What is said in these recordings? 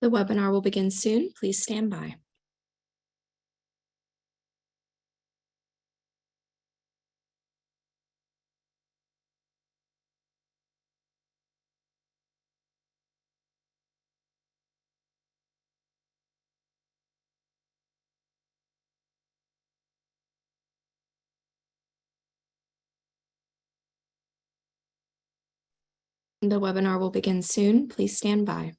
The webinar will begin soon. Please stand by. The webinar will begin soon. Please stand by.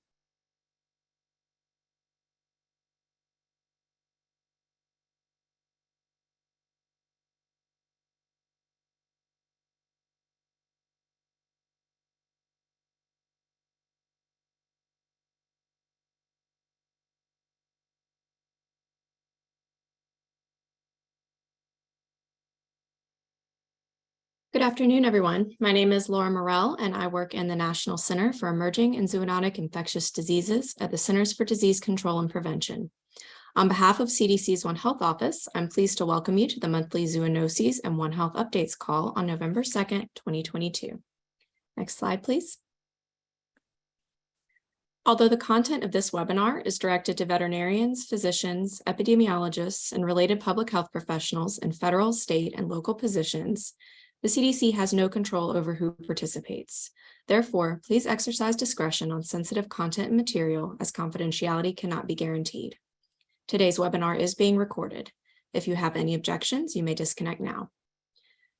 Good afternoon, everyone. My name is Laura Morell, and I work in the National Center for Emerging and Zoonotic Infectious Diseases at the Centers for Disease Control and Prevention. On behalf of CDC's One Health Office, I'm pleased to welcome you to the monthly Zoonoses and One Health Updates call on November 2nd, 2022. Next slide, please. Although the content of this webinar is directed to veterinarians, physicians, epidemiologists, and related public health professionals in federal, state, and local positions, the CDC has no control over who participates. Therefore, please exercise discretion on sensitive content and material, as confidentiality cannot be guaranteed. Today's webinar is being recorded. If you have any objections, you may disconnect now.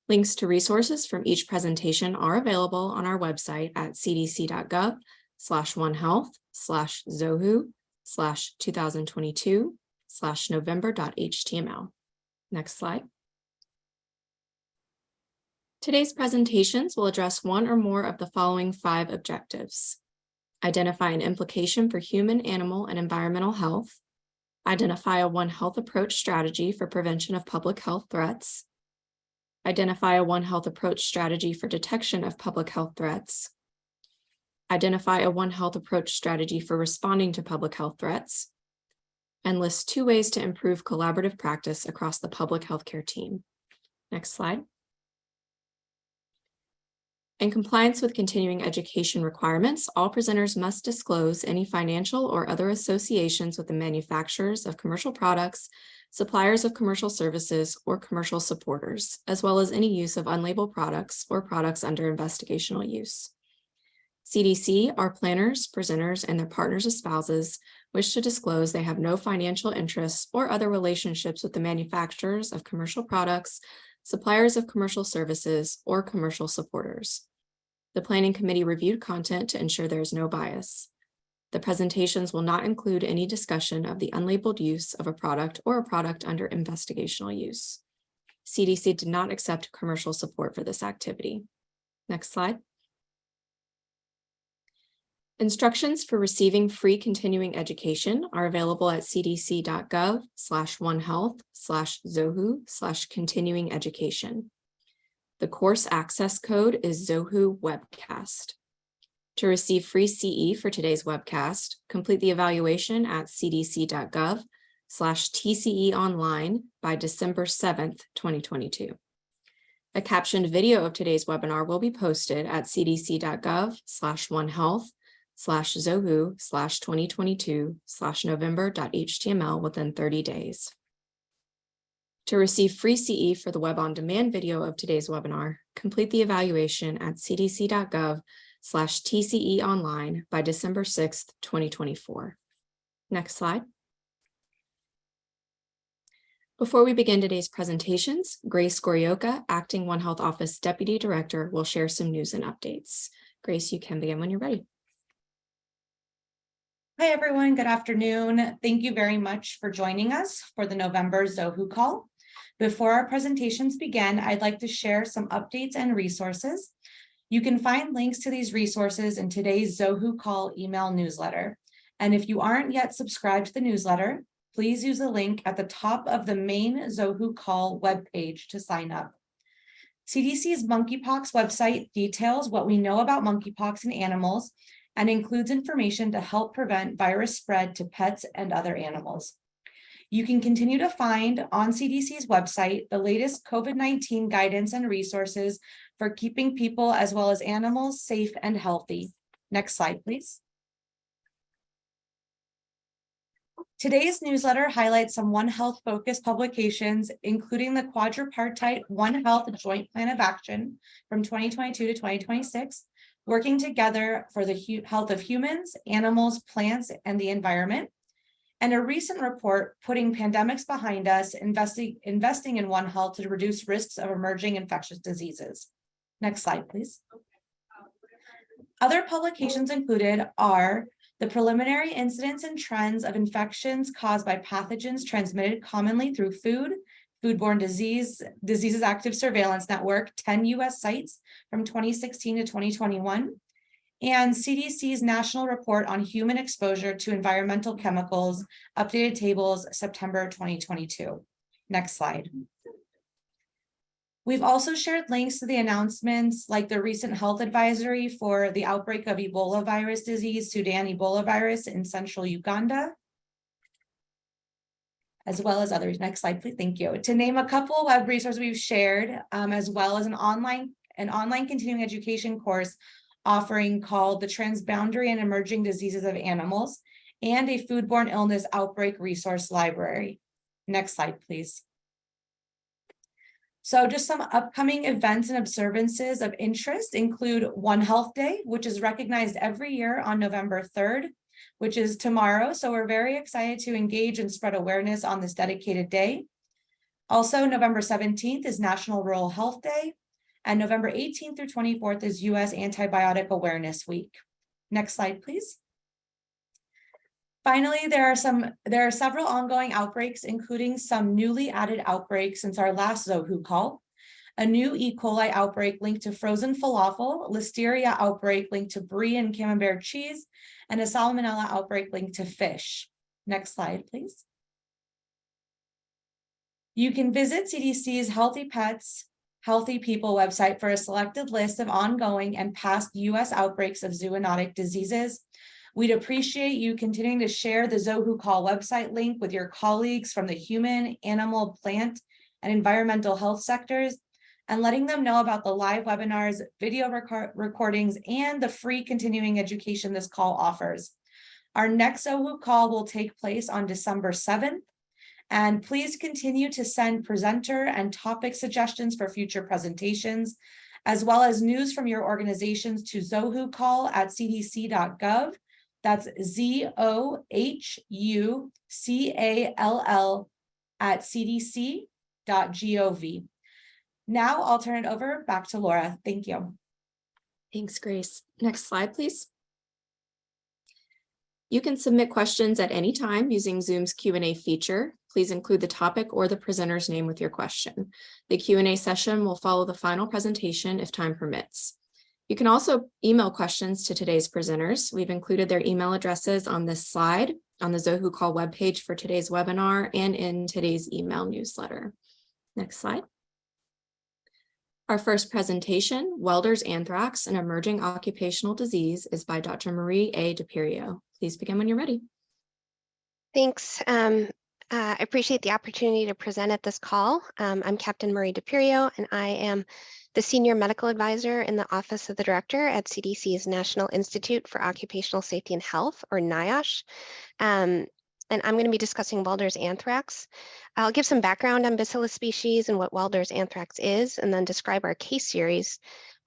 Links to resources from each presentation are available on our website at cdc.gov/onehealth/zohu/2022/november.html. Next slide. Today's presentations will address one or more of the following 5 objectives: identify an implication for human, animal, and environmental health, identify a One Health approach strategy for prevention of public health threats, identify a One Health approach strategy for detection of public health threats, identify a One Health approach strategy for responding to public health threats, and list 2 ways to improve collaborative practice across the public healthcare team. Next slide. In compliance with continuing education requirements, all presenters must disclose any financial or other associations with the manufacturers of commercial products, suppliers of commercial services, or commercial supporters, as well as any use of unlabeled products or products under investigational use. CDC, our planners, presenters, and their partners or spouses wish to disclose they have no financial interests or other relationships with the manufacturers of commercial products, suppliers of commercial services, or commercial supporters. The Planning Committee reviewed content to ensure there is no bias. The presentations will not include any discussion of the unlabeled use of a product or a product under investigational use. CDC did not accept commercial support for this activity. Next slide. Instructions for receiving free continuing education are available at cdc.gov/onehealth/zohu/continuing education. The course access code is ZOHU Webcast. To receive free CE for today's webcast, complete the evaluation at cdc.gov/TCE online by December 7th, 2022. A captioned video of today's webinar will be posted at cdc.gov/onehealth/zohu/2022/november.html within 30 days. To receive free CE for the web on demand video of today's webinar, complete the evaluation at cdc.gov/TCE online by December 6th, 2024. Next slide. Before we begin today's presentations, Grace Gorioka, Acting One Health Office Deputy Director, will share some news and updates. Grace, you can begin when you're ready. Hi, everyone. Good afternoon. Thank you very much for joining us for the November ZOHU call. Before our presentations begin, I'd like to share some updates and resources. You can find links to these resources in today's ZOHU call email newsletter. And if you aren't yet subscribed to the newsletter, please use the link at the top of the main ZOHU call webpage to sign up. CDC's monkeypox website details what we know about monkeypox in animals and includes information to help prevent virus spread to pets and other animals. You can continue to find on CDC's website the latest COVID-19 guidance and resources for keeping people as well as animals safe and healthy. Next slide, please. Today's newsletter highlights some One Health focused publications, including the quadripartite One Health Joint Plan of Action from 2022 to 2026, working together for the health of humans, animals, plants, and the environment. And a recent report putting pandemics behind us, investing in One Health to reduce risks of emerging infectious diseases. Next slide, please. Other publications included are the preliminary incidence and trends of infections caused by pathogens transmitted commonly through foodborne diseases active surveillance network, 10 US sites from 2016 to 2021, and CDC's National Report on Human Exposure to Environmental Chemicals, updated tables, September 2022. Next slide. We've also shared links to the announcements like the recent health advisory for the outbreak of Ebola virus disease, Sudan Ebola virus in central Uganda, as well as others. Next slide, please. Thank you. To name a couple of web resources we've shared, as well as an online continuing education course offering called the Transboundary and Emerging Diseases of Animals, and a foodborne illness outbreak resource library. Next slide, please. So just some upcoming events and observances of interest include One Health Day, which is recognized every year on November 3rd, which is tomorrow. So we're very excited to engage and spread awareness on this dedicated day. Also, November 17th is National Rural Health Day, and November 18th through 24th is US Antibiotic Awareness Week. Next slide, please. Finally, there are several ongoing outbreaks, including some newly added outbreaks since our last ZOHU call. A new E. coli outbreak linked to frozen falafel, listeria outbreak linked to brie and camembert cheese, and a salmonella outbreak linked to fish. Next slide, please. You can visit CDC's Healthy Pets, Healthy People website for a selected list of ongoing and past US outbreaks of zoonotic diseases. We'd appreciate you continuing to share the ZOHU Call website link with your colleagues from the human, animal, plant, and environmental health sectors, and letting them know about the live webinars, video recordings, and the free continuing education this call offers. Our next ZOHU Call will take place on December 7th, and please continue to send presenter and topic suggestions for future presentations, as well as news from your organizations to zohucall@cdc.gov. That's ZOHUCALL@cdc.gov. Now I'll turn it over back to Laura. Thank you. Thanks, Grace. Next slide, please. You can submit questions at any time using Zoom's Q&A feature. Please include the topic or the presenter's name with your question. The Q&A session will follow the final presentation if time permits. You can also email questions to today's presenters. We've included their email addresses on this slide, on the ZOHU Call webpage for today's webinar, and in today's email newsletter. Next slide. Our first presentation, Welder's Anthrax, an Emerging Occupational Disease, is by Dr. Marie A. DiPiero. Please begin when you're ready. Thanks. I appreciate the opportunity to present at this call. I'm Captain Marie DiPiero, and I am the Senior Medical Advisor in the Office of the Director at CDC's National Institute for Occupational Safety and Health, or NIOSH. And I'm going to be discussing Welder's anthrax. I'll give some background on Bacillus species and what Welder's anthrax is, and then describe our case series,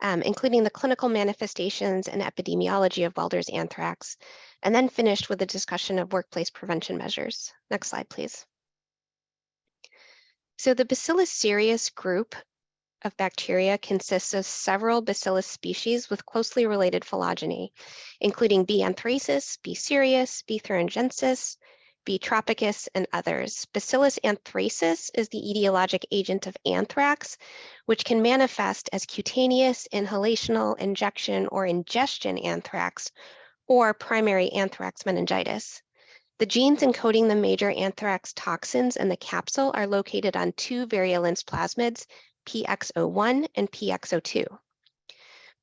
including the clinical manifestations and epidemiology of Welder's anthrax, and then finished with a discussion of workplace prevention measures. Next slide, please. So the Bacillus cereus group of bacteria consists of several Bacillus species with closely related phylogeny, including B. anthracis, B. cereus, B. thuringiensis, B. tropicus, and others. Bacillus anthracis is the etiologic agent of anthrax, which can manifest as cutaneous, inhalational, injection, or ingestion anthrax, or primary anthrax meningitis. The genes encoding the major anthrax toxins in the capsule are located on two virulence plasmids, PX01 and PX02.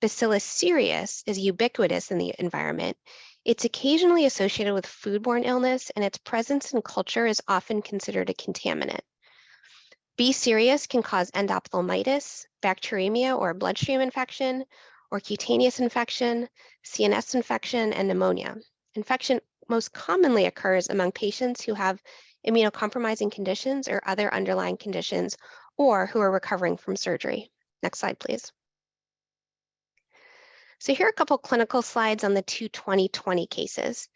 Bacillus cereus is ubiquitous in the environment. It's occasionally associated with foodborne illness, and its presence in culture is often considered a contaminant. B. cereus can cause endophthalmitis, bacteremia or bloodstream infection, or cutaneous infection, CNS infection, and pneumonia. Infection most commonly occurs among patients who have immunocompromising conditions or other underlying conditions, or who are recovering from surgery. Next slide, please. So here are a couple clinical slides on the two 2020 cases.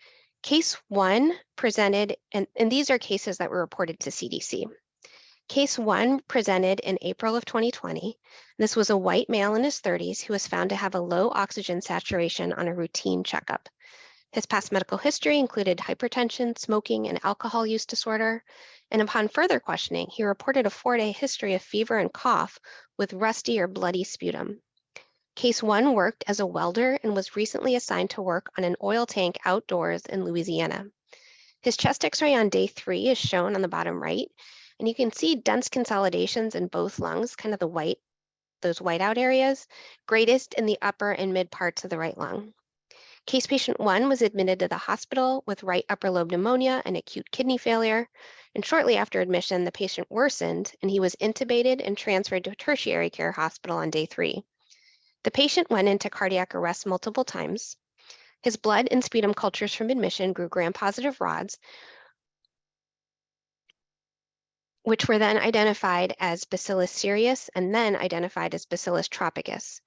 Case 1 presented, and these are cases that were reported to CDC. Case 1 presented in April of 2020. This was a white male in his 30s who was found to have a low oxygen saturation on a routine checkup. His past medical history included hypertension, smoking, and alcohol use disorder. And upon further questioning, he reported a 4-day history of fever and cough with rusty or bloody sputum. Case 1 worked as a welder and was recently assigned to work on an oil tank outdoors in Louisiana. His chest x-ray on day 3 is shown on the bottom right, and you can see dense consolidations in both lungs, kind of those whiteout areas, greatest in the upper and mid parts of the right lung. Case patient 1 was admitted to the hospital with right upper lobe pneumonia and acute kidney failure. And shortly after admission, the patient worsened and he was intubated and transferred to a tertiary care hospital on day 3. The patient went into cardiac arrest multiple times. His blood and sputum cultures from admission grew gram-positive rods, which were then identified as Bacillus cereus and then identified as Bacillus tropicus.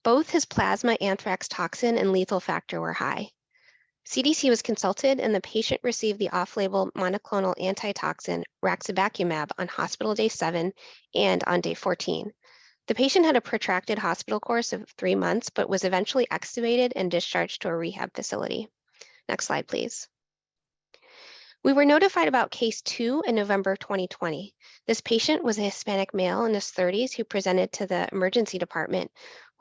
Both his plasma anthrax toxin and lethal factor were high. CDC was consulted and the patient received the off-label monoclonal antitoxin raxibacumab on hospital day 7 and on day 14. The patient had a protracted hospital course of 3 months, but was eventually extubated and discharged to a rehab facility. Next slide, please. We were notified about case 2 in November 2020. This patient was a Hispanic male in his 30s who presented to the emergency department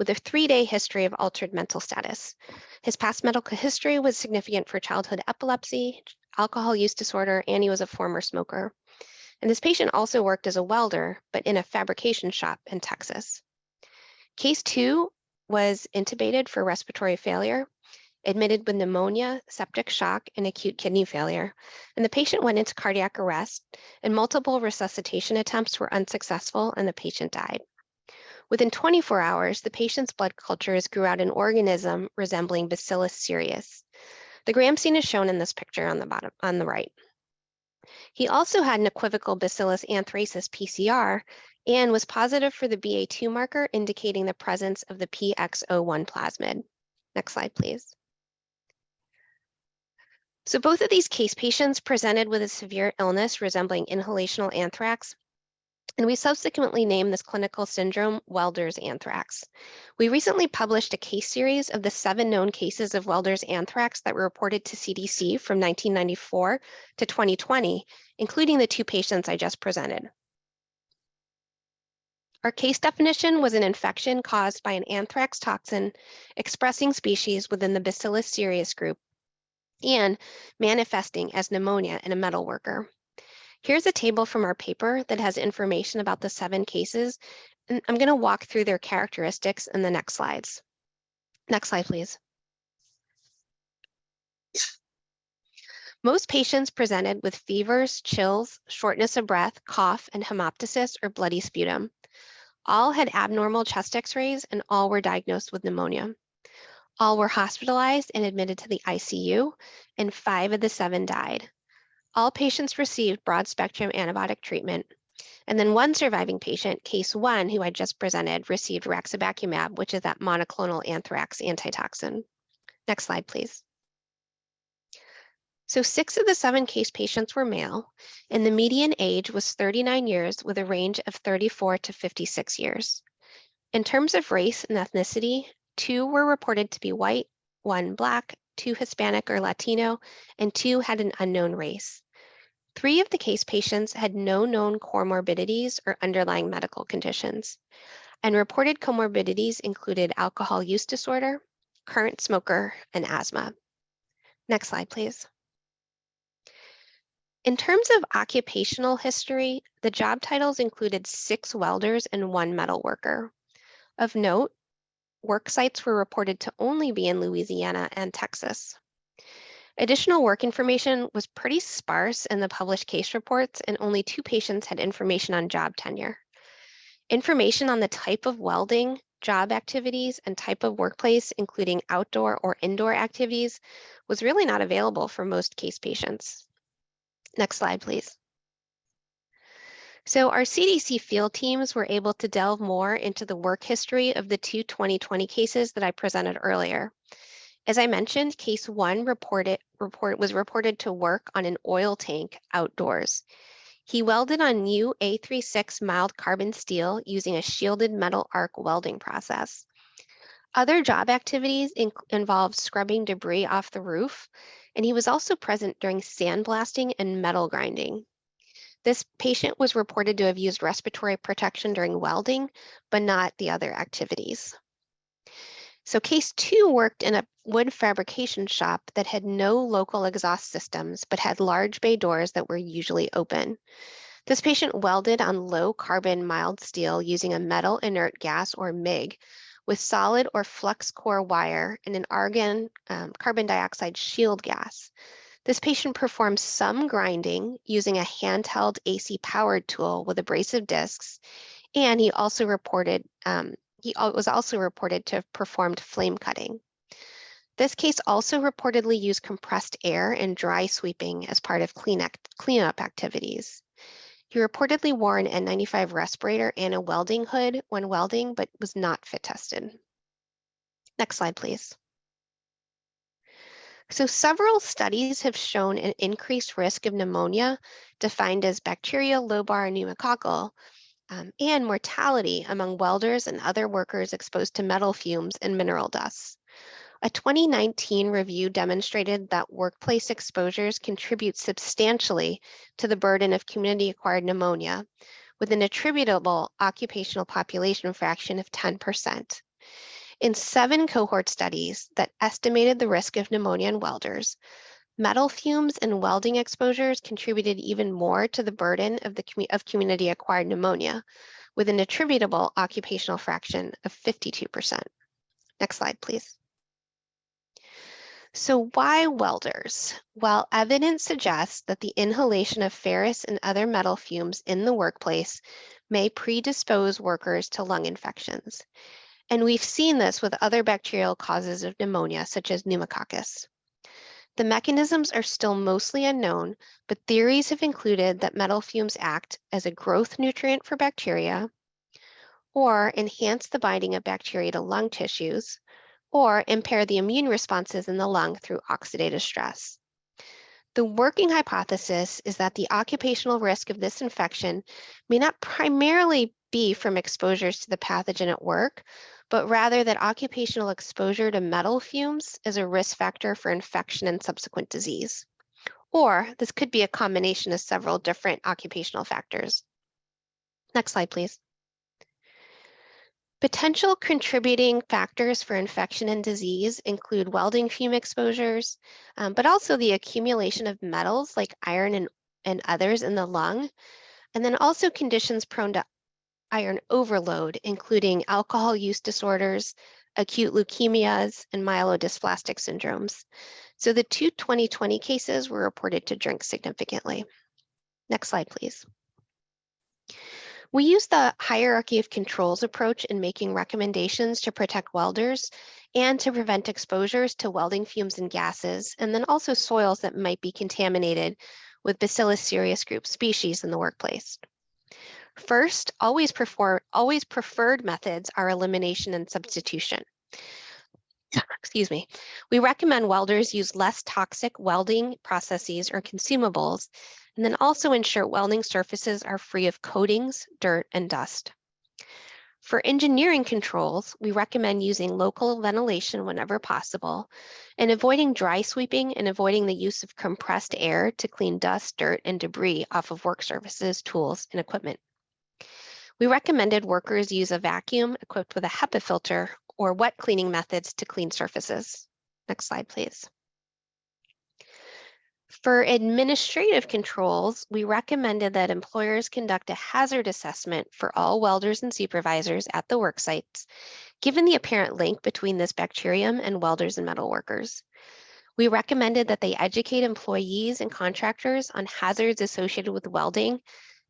with a 3-day history of altered mental status. His past medical history was significant for childhood epilepsy, alcohol use disorder, and he was a former smoker. And this patient also worked as a welder, but in a fabrication shop in Texas. Case 2 was intubated for respiratory failure, admitted with pneumonia, septic shock, and acute kidney failure. And the patient went into cardiac arrest, and multiple resuscitation attempts were unsuccessful, and the patient died. Within 24 hours, the patient's blood cultures grew out an organism resembling Bacillus cereus. The gram seen is shown in this picture on the right. He also had an equivocal Bacillus anthracis PCR and was positive for the BA2 marker, indicating the presence of the PX01 plasmid. Next slide, please. So both of these case patients presented with a severe illness resembling inhalational anthrax, and we subsequently named this clinical syndrome Welder's anthrax. We recently published a case series of the 7 known cases of Welder's anthrax that were reported to CDC from 1994 to 2020, including the 2 patients I just presented. Our case definition was an infection caused by an anthrax toxin expressing species within the Bacillus cereus group and manifesting as pneumonia in a metal worker. Here's a table from our paper that has information about the 7 cases, and I'm going to walk through their characteristics in the next slides. Next slide, please. Most patients presented with fevers, chills, shortness of breath, cough, and hemoptysis or bloody sputum. All had abnormal chest x-rays and all were diagnosed with pneumonia. All were hospitalized and admitted to the ICU, and 5 of the 7 died. All patients received broad-spectrum antibiotic treatment, and then 1 surviving patient, case 1, who I just presented, received raxibacumab, which is that monoclonal anthrax antitoxin. Next slide, please. So 6 of the 7 case patients were male, and the median age was 39 years with a range of 34 to 56 years. In terms of race and ethnicity, 2 were reported to be white, 1 Black, 2 Hispanic or Latino, and 2 had an unknown race. 3 of the case patients had no known comorbidities or underlying medical conditions, and reported comorbidities included alcohol use disorder, current smoker, and asthma. Next slide, please. In terms of occupational history, the job titles included 6 welders and 1 metal worker. Of note, work sites were reported to only be in Louisiana and Texas. Additional work information was pretty sparse in the published case reports, and only 2 patients had information on job tenure. Information on the type of welding job activities and type of workplace, including outdoor or indoor activities, was really not available for most case patients. Next slide, please. So our CDC field teams were able to delve more into the work history of the two 2020 cases that I presented earlier. As I mentioned, case 1 was reported to work on an oil tank outdoors. He welded on new A36 mild carbon steel using a shielded metal arc welding process. Other job activities involved scrubbing debris off the roof, and he was also present during sandblasting and metal grinding. This patient was reported to have used respiratory protection during welding, but not the other activities. So case 2 worked in a wood fabrication shop that had no local exhaust systems, but had large bay doors that were usually open. This patient welded on low carbon mild steel using a metal inert gas or MIG with solid or flux core wire and an argon carbon dioxide shield gas. This patient performed some grinding using a handheld AC powered tool with abrasive discs, and he was also reported to have performed flame cutting. This case also reportedly used compressed air and dry sweeping as part of cleanup activities. He reportedly wore an N95 respirator and a welding hood when welding, but was not fit tested. Next slide, please. So several studies have shown an increased risk of pneumonia, defined as bacterial, lobar, and pneumococcal, and mortality among welders and other workers exposed to metal fumes and mineral dust. A 2019 review demonstrated that workplace exposures contribute substantially to the burden of community-acquired pneumonia, with an attributable occupational population fraction of 10%. In 7 cohort studies that estimated the risk of pneumonia in welders, metal fumes and welding exposures contributed even more to the burden of community-acquired pneumonia, with an attributable occupational fraction of 52%. Next slide, please. So why welders? Well, evidence suggests that the inhalation of ferrous and other metal fumes in the workplace may predispose workers to lung infections. And we've seen this with other bacterial causes of pneumonia, such as pneumococcus. The mechanisms are still mostly unknown, but theories have included that metal fumes act as a growth nutrient for bacteria, or enhance the binding of bacteria to lung tissues, or impair the immune responses in the lung through oxidative stress. The working hypothesis is that the occupational risk of this infection may not primarily be from exposures to the pathogen at work, but rather that occupational exposure to metal fumes is a risk factor for infection and subsequent disease. Or this could be a combination of several different occupational factors. Next slide, please. Potential contributing factors for infection and disease include welding fume exposures, but also the accumulation of metals like iron and others in the lung, and then also conditions prone to iron overload, including alcohol use disorders, acute leukemias, and myelodysplastic syndromes. So the 2 2020 cases were reported to drink significantly. Next slide, please. We use the hierarchy of controls approach in making recommendations to protect welders and to prevent exposures to welding fumes and gases, and then also soils that might be contaminated with Bacillus cereus group species in the workplace. First, always preferred methods are elimination and substitution. Excuse me. We recommend welders use less toxic welding processes or consumables, and then also ensure welding surfaces are free of coatings, dirt, and dust. For engineering controls, we recommend using local ventilation whenever possible, and avoiding dry sweeping and avoiding the use of compressed air to clean dust, dirt, and debris off of work surfaces, tools, and equipment. We recommended workers use a vacuum equipped with a HEPA filter or wet cleaning methods to clean surfaces. Next slide, please. For administrative controls, we recommended that employers conduct a hazard assessment for all welders and supervisors at the work sites, given the apparent link between this bacterium and welders and metal workers. We recommended that they educate employees and contractors on hazards associated with welding,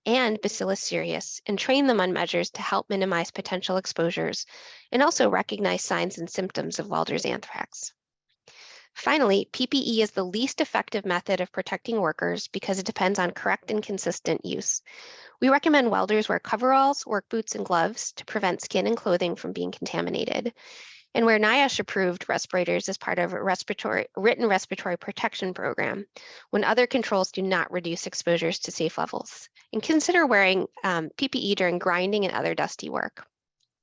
and Bacillus cereus and train them on measures to help minimize potential exposures and also recognize signs and symptoms of Welder's anthrax. Finally, PPE is the least effective method of protecting workers because it depends on correct and consistent use. We recommend welders wear coveralls, work boots, and gloves to prevent skin and clothing from being contaminated, and wear NIOSH-approved respirators as part of a written respiratory protection program when other controls do not reduce exposures to safe levels. And consider wearing PPE during grinding and other dusty work.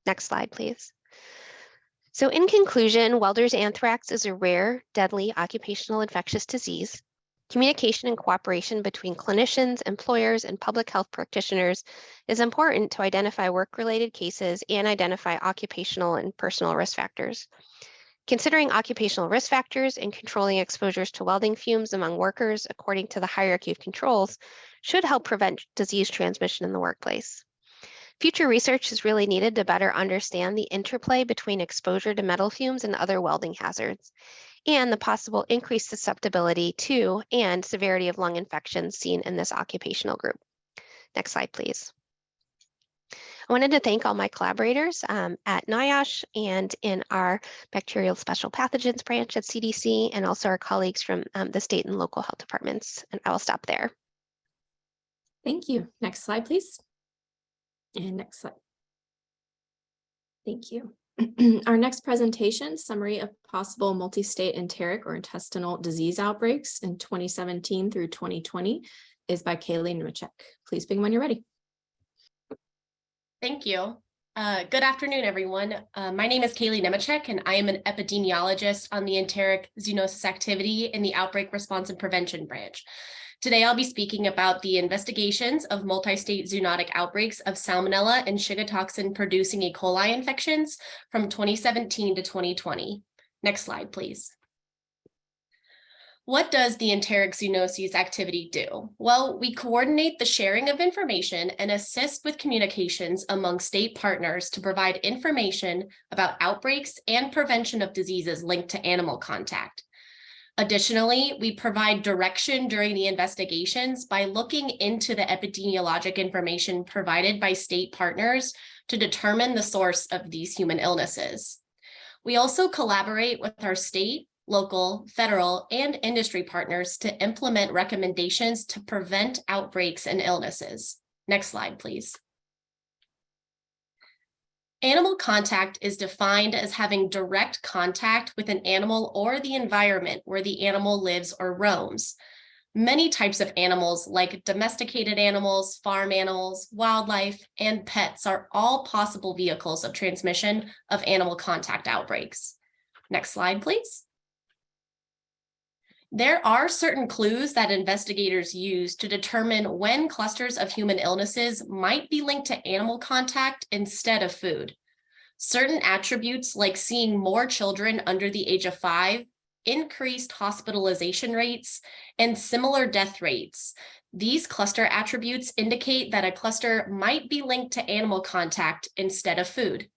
Next slide, please. So in conclusion, Welder's anthrax is a rare, deadly occupational infectious disease. Communication and cooperation between clinicians, employers, and public health practitioners is important to identify work-related cases and identify occupational and personal risk factors. Considering occupational risk factors and controlling exposures to welding fumes among workers according to the hierarchy of controls should help prevent disease transmission in the workplace. Future research is really needed to better understand the interplay between exposure to metal fumes and other welding hazards, and the possible increased susceptibility to and severity of lung infections seen in this occupational group. Next slide, please. I wanted to thank all my collaborators at NIOSH and in our bacterial special pathogens branch at CDC, and also our colleagues from the state and local health departments. And I will stop there. Thank you. Next slide, please. And next slide. Thank you. Our next presentation, summary of possible multi-state enteric or intestinal disease outbreaks in 2017 through 2020, is by Kaylee Nemechek. Please begin when you're ready. Thank you. Good afternoon, everyone. My name is Kaylee Nemechek, and I am an epidemiologist on the enteric zoonosis activity in the Outbreak Response and Prevention branch. Today, I'll be speaking about the investigations of multi-state zoonotic outbreaks of Salmonella and Shiga toxin-producing E. coli infections from 2017 to 2020. Next slide, please. What does the enteric zoonoses activity do? Well, we coordinate the sharing of information and assist with communications among state partners to provide information about outbreaks and prevention of diseases linked to animal contact. Additionally, we provide direction during the investigations by looking into the epidemiologic information provided by state partners to determine the source of these human illnesses. We also collaborate with our state, local, federal, and industry partners to implement recommendations to prevent outbreaks and illnesses. Next slide, please. Animal contact is defined as having direct contact with an animal or the environment where the animal lives or roams. Many types of animals, like domesticated animals, farm animals, wildlife, and pets, are all possible vehicles of transmission of animal contact outbreaks. Next slide, please. There are certain clues that investigators use to determine when clusters of human illnesses might be linked to animal contact instead of food. Certain attributes, like seeing more children under the age of 5, increased hospitalization rates, and similar death rates. These cluster attributes indicate that a cluster might be linked to animal contact instead of food.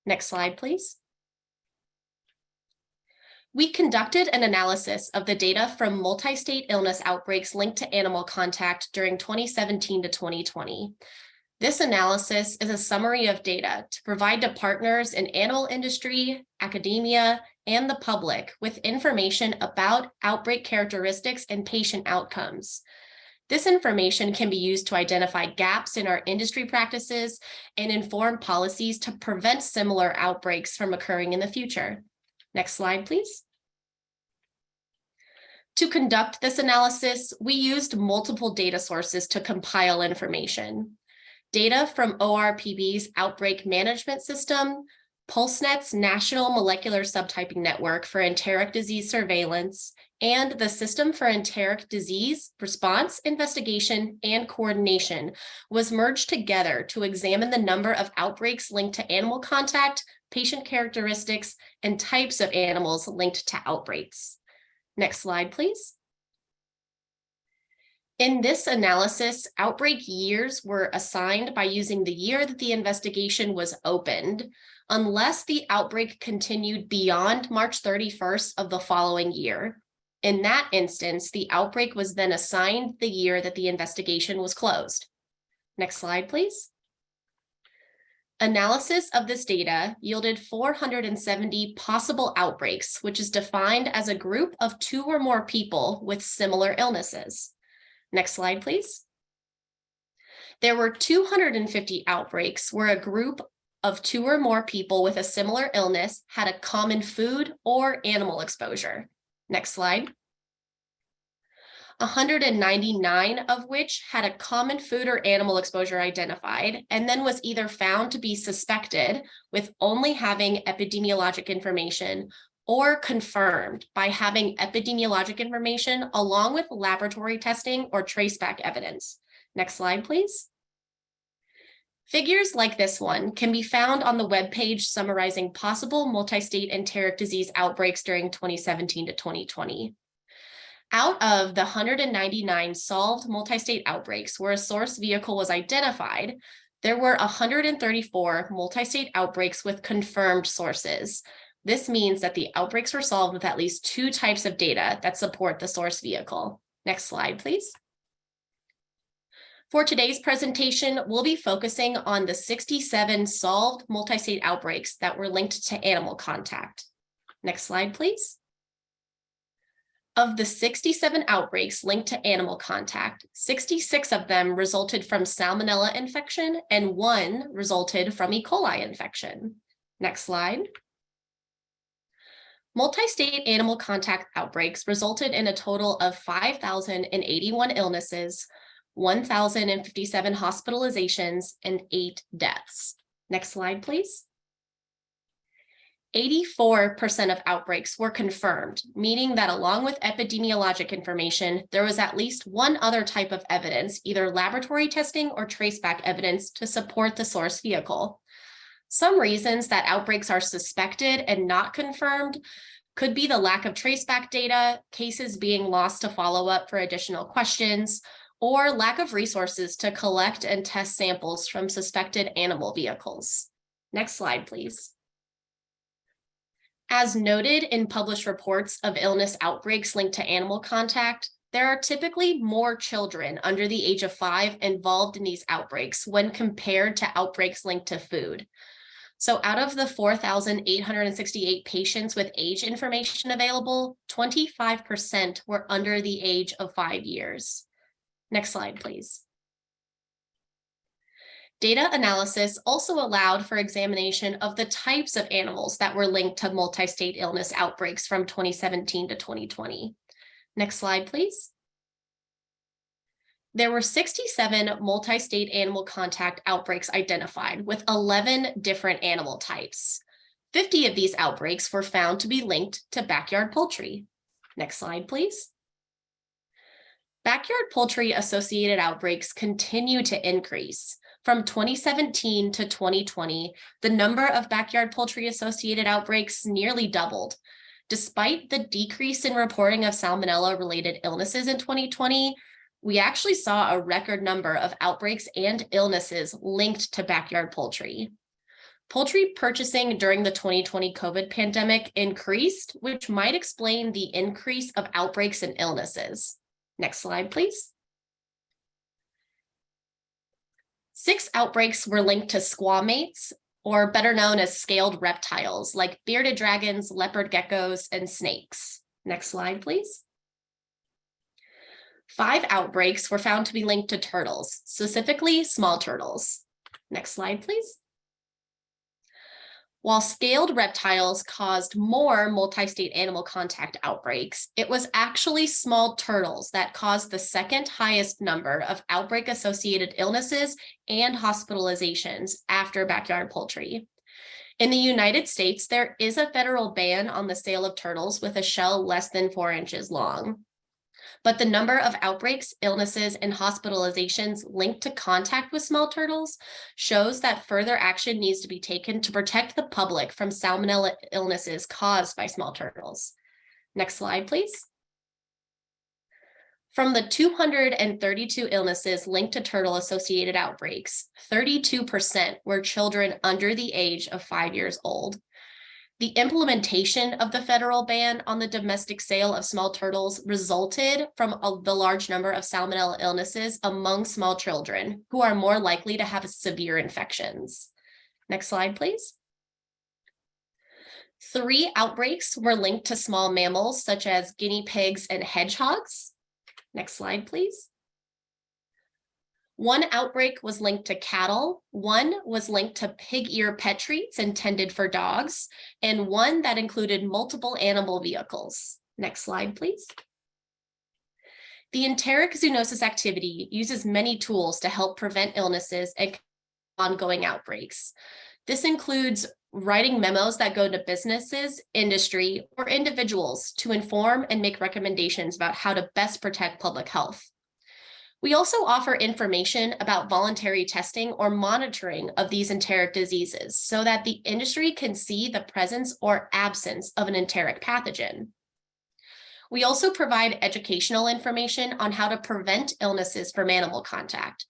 Next slide, please. We conducted an analysis of the data from multi-state illness outbreaks linked to animal contact during 2017 to 2020. This analysis is a summary of data to provide to partners in animal industry, academia, and the public with information about outbreak characteristics and patient outcomes. This information can be used to identify gaps in our industry practices and inform policies to prevent similar outbreaks from occurring in the future. Next slide, please. To conduct this analysis, we used multiple data sources to compile information. Data from ORPB's Outbreak Management System, PulseNet's National Molecular Subtyping Network for Enteric Disease Surveillance, and the System for Enteric Disease Response, Investigation, and Coordination was merged together to examine the number of outbreaks linked to animal contact, patient characteristics, and types of animals linked to outbreaks. Next slide, please. In this analysis, outbreak years were assigned by using the year that the investigation was opened, unless the outbreak continued beyond March 31st of the following year. In that instance, the outbreak was then assigned the year that the investigation was closed. Next slide, please. Analysis of this data yielded 470 possible outbreaks, which is defined as a group of 2 or more people with similar illnesses. Next slide, please. There were 250 outbreaks where a group of 2 or more people with a similar illness had a common food or animal exposure. Next slide. 199 of which had a common food or animal exposure identified, and then was either found to be suspected with only having epidemiologic information or confirmed by having epidemiologic information along with laboratory testing or traceback evidence. Next slide, please. Figures like this one can be found on the webpage summarizing possible multi-state enteric disease outbreaks during 2017 to 2020. Out of the 199 solved multi-state outbreaks where a source vehicle was identified, there were 134 multi-state outbreaks with confirmed sources. This means that the outbreaks were solved with at least 2 types of data that support the source vehicle. Next slide, please. For today's presentation, we'll be focusing on the 67 solved multi-state outbreaks that were linked to animal contact. Next slide, please. Of the 67 outbreaks linked to animal contact, 66 of them resulted from Salmonella infection and 1 resulted from E. coli infection. Next slide. Multi-state animal contact outbreaks resulted in a total of 5,081 illnesses, 1,057 hospitalizations, and 8 deaths. Next slide, please. 84% of outbreaks were confirmed, meaning that along with epidemiologic information, there was at least 1 other type of evidence, either laboratory testing or traceback evidence, to support the source vehicle. Some reasons that outbreaks are suspected and not confirmed could be the lack of traceback data, cases being lost to follow up for additional questions, or lack of resources to collect and test samples from suspected animal vehicles. Next slide, please. As noted in published reports of illness outbreaks linked to animal contact, there are typically more children under the age of 5 involved in these outbreaks when compared to outbreaks linked to food. So out of the 4,868 patients with age information available, 25% were under the age of 5 years. Next slide, please. Data analysis also allowed for examination of the types of animals that were linked to multi-state illness outbreaks from 2017 to 2020. Next slide, please. There were 67 multi-state animal contact outbreaks identified with 11 different animal types. 50 of these outbreaks were found to be linked to backyard poultry. Next slide, please. Backyard poultry associated outbreaks continue to increase. From 2017 to 2020, the number of backyard poultry associated outbreaks nearly doubled. Despite the decrease in reporting of salmonella-related illnesses in 2020, we actually saw a record number of outbreaks and illnesses linked to backyard poultry. Poultry purchasing during the 2020 COVID pandemic increased, which might explain the increase of outbreaks and illnesses. Next slide, please. 6 outbreaks were linked to squamates, or better known as scaled reptiles, like bearded dragons, leopard geckos, and snakes. Next slide, please. 5 outbreaks were found to be linked to turtles, specifically small turtles. Next slide, please. While scaled reptiles caused more multi-state animal contact outbreaks, it was actually small turtles that caused the second highest number of outbreak-associated illnesses and hospitalizations after backyard poultry. In the United States, there is a federal ban on the sale of turtles with a shell less than 4 inches long. But the number of outbreaks, illnesses, and hospitalizations linked to contact with small turtles shows that further action needs to be taken to protect the public from salmonella illnesses caused by small turtles. Next slide, please. From the 232 illnesses linked to turtle-associated outbreaks, 32% were children under the age of 5 years old. The implementation of the federal ban on the domestic sale of small turtles resulted from the large number of salmonella illnesses among small children who are more likely to have severe infections. Next slide, please. 3 outbreaks were linked to small mammals such as guinea pigs and hedgehogs. Next slide, please. 1 outbreak was linked to cattle, 1 was linked to pig ear pet treats intended for dogs, and 1 that included multiple animal vehicles. Next slide, please. The enteric zoonosis activity uses many tools to help prevent illnesses and ongoing outbreaks. This includes writing memos that go to businesses, industry, or individuals to inform and make recommendations about how to best protect public health. We also offer information about voluntary testing or monitoring of these enteric diseases so that the industry can see the presence or absence of an enteric pathogen. We also provide educational information on how to prevent illnesses from animal contact.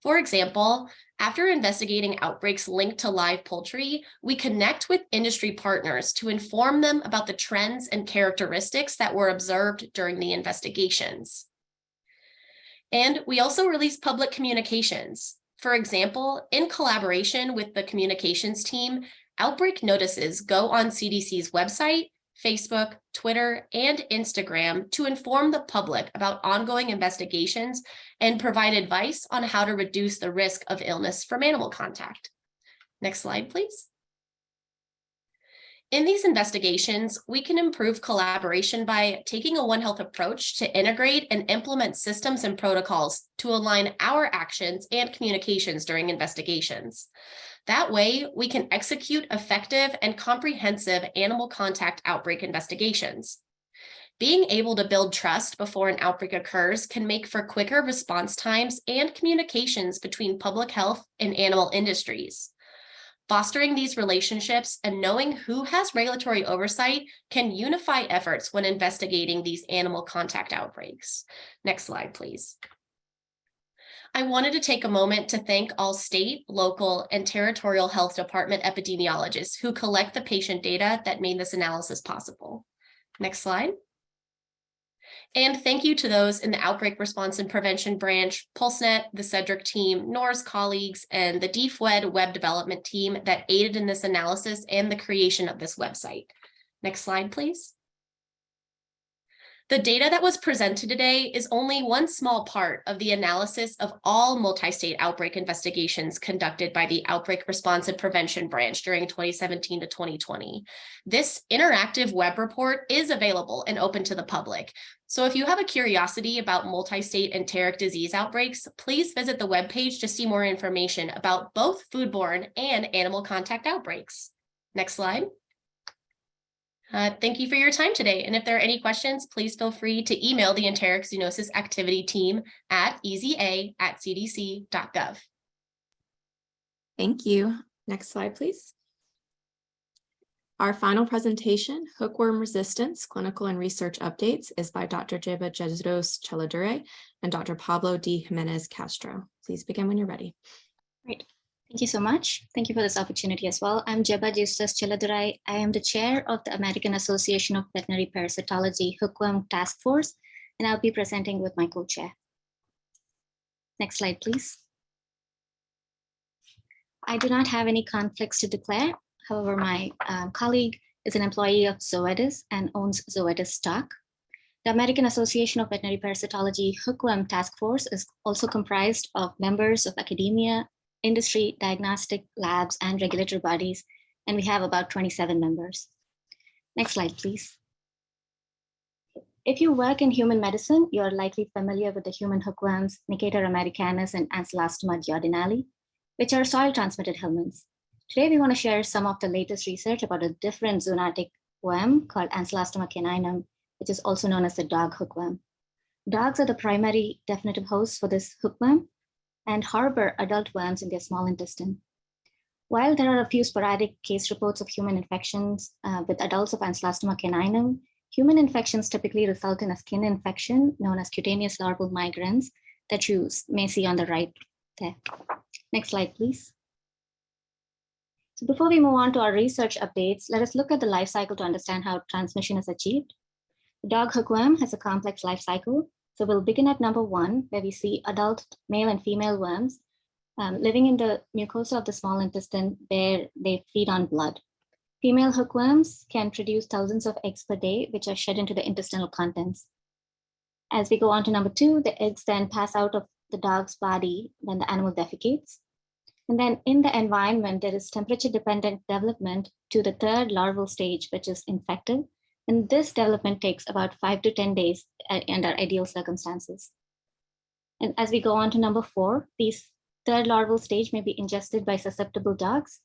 For example, after investigating outbreaks linked to live poultry, we connect with industry partners to inform them about the trends and characteristics that were observed during the investigations. And we also release public communications. For example, in collaboration with the communications team, outbreak notices go on CDC's website, Facebook, Twitter, and Instagram to inform the public about ongoing investigations and provide advice on how to reduce the risk of illness from animal contact. Next slide, please. In these investigations, we can improve collaboration by taking a One Health approach to integrate and implement systems and protocols to align our actions and communications during investigations. That way, we can execute effective and comprehensive animal contact outbreak investigations. Being able to build trust before an outbreak occurs can make for quicker response times and communications between public health and animal industries. Fostering these relationships and knowing who has regulatory oversight can unify efforts when investigating these animal contact outbreaks. Next slide, please. I wanted to take a moment to thank all state, local, and territorial health department epidemiologists who collect the patient data that made this analysis possible. Next slide. And thank you to those in the Outbreak Response and Prevention Branch, PulseNet, the Cedric team, NOR's colleagues, and the DFWED web development team that aided in this analysis and the creation of this website. Next slide, please. The data that was presented today is only one small part of the analysis of all multi-state outbreak investigations conducted by the Outbreak Response and Prevention Branch during 2017 to 2020. This interactive web report is available and open to the public. So if you have a curiosity about multi-state enteric disease outbreaks, please visit the webpage to see more information about both foodborne and animal contact outbreaks. Next slide. Thank you for your time today. And if there are any questions, please feel free to email the Enteric Zoonosis Activity Team at eza@cdc.gov. Thank you. Next slide, please. Our final presentation, Hookworm Resistance, Clinical and Research Updates, is by Dr. Jeba Justos Cheladure and Dr. Pablo D. Jimenez Castro. Please begin when you're ready. Great. Thank you so much. Thank you for this opportunity as well. I'm Jeba Justos Cheladure. I am the chair of the American Association of Veterinary Parasitology Hookworm Task Force, and I'll be presenting with my co-chair. Next slide, please. I do not have any conflicts to declare. However, my colleague is an employee of Zoetis and owns Zoetis stock. The American Association of Veterinary Parasitology Hookworm Task Force is also comprised of members of academia, industry, diagnostic labs, and regulatory bodies, and we have about 27 members. Next slide, please. If you work in human medicine, you're likely familiar with the human hookworms, Necator americanus and Ancylostoma duodenale, which are soil-transmitted helminths. Today, we want to share some of the latest research about a different zoonotic worm called Ancylostoma caninum, which is also known as the dog hookworm. Dogs are the primary definitive hosts for this hookworm and harbor adult worms in their small intestine. While there are a few sporadic case reports of human infections with adults of Ancylostoma caninum, human infections typically result in a skin infection known as cutaneous larval migrans that you may see on the right there. Next slide, please. So before we move on to our research updates, let us look at the life cycle to understand how transmission is achieved. The dog hookworm has a complex life cycle. So we'll begin at number 1, where we see adult male and female worms living in the mucosa of the small intestine where they feed on blood. Female hookworms can produce thousands of eggs per day, which are shed into the intestinal contents. As we go on to number 2, the eggs then pass out of the dog's body when the animal defecates. And then in the environment, there is temperature-dependent development to the 3rd larval stage, which is infected. And this development takes about 5 to 10 days under ideal circumstances. And as we go on to number 4, these 3rd larval stage may be ingested by susceptible dogs.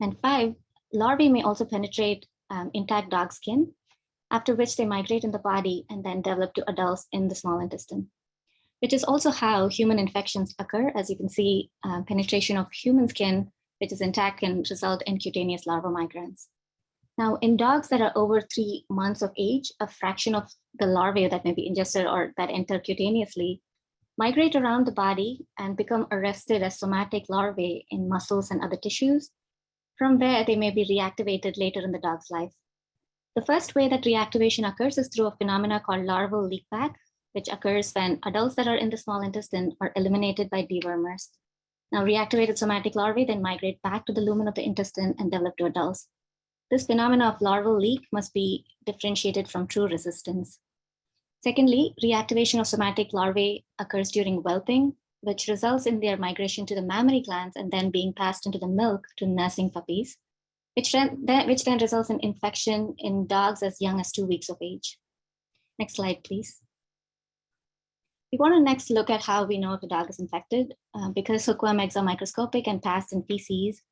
And 5, larvae may also penetrate intact dog skin, after which they migrate in the body and then develop to adults in the small intestine, which is also how human infections occur. As you can see, penetration of human skin, which is intact, can result in cutaneous larval migrants. Now, in dogs that are over 3 months of age, a fraction of the larvae that may be ingested or that enter cutaneously migrate around the body and become arrested as somatic larvae in muscles and other tissues. From there, they may be reactivated later in the dog's life. The first way that reactivation occurs is through a phenomena called larval leak back, which occurs when adults that are in the small intestine are eliminated by dewormers. Now, reactivated somatic larvae then migrate back to the lumen of the intestine and develop to adults. This phenomena of larval leak must be differentiated from true resistance. Secondly, reactivation of somatic larvae occurs during whelping, which results in their migration to the mammary glands and then being passed into the milk to nursing puppies, which then results in infection in dogs as young as 2 weeks of age. Next slide, please. We want to next look at how we know if a dog is infected. Because hookworm eggs are microscopic and passed in feces,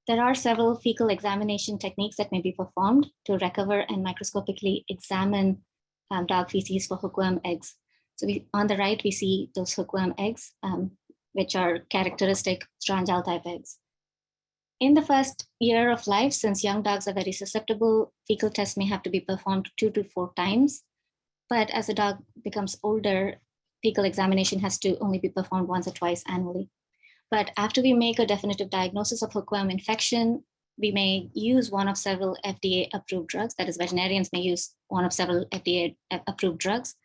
there are several fecal examination techniques that may be performed to recover and microscopically examine dog feces for hookworm eggs. So on the right, we see those hookworm eggs, which are characteristic Strangel type eggs. In the first year of life, since young dogs are very susceptible, fecal tests may have to be performed 2 to 4 times. But as a dog becomes older, fecal examination has to only be performed once or twice annually. But after we make a definitive diagnosis of hookworm infection, we may use one of several FDA-approved drugs. That is, veterinarians may use one of several FDA-approved drugs.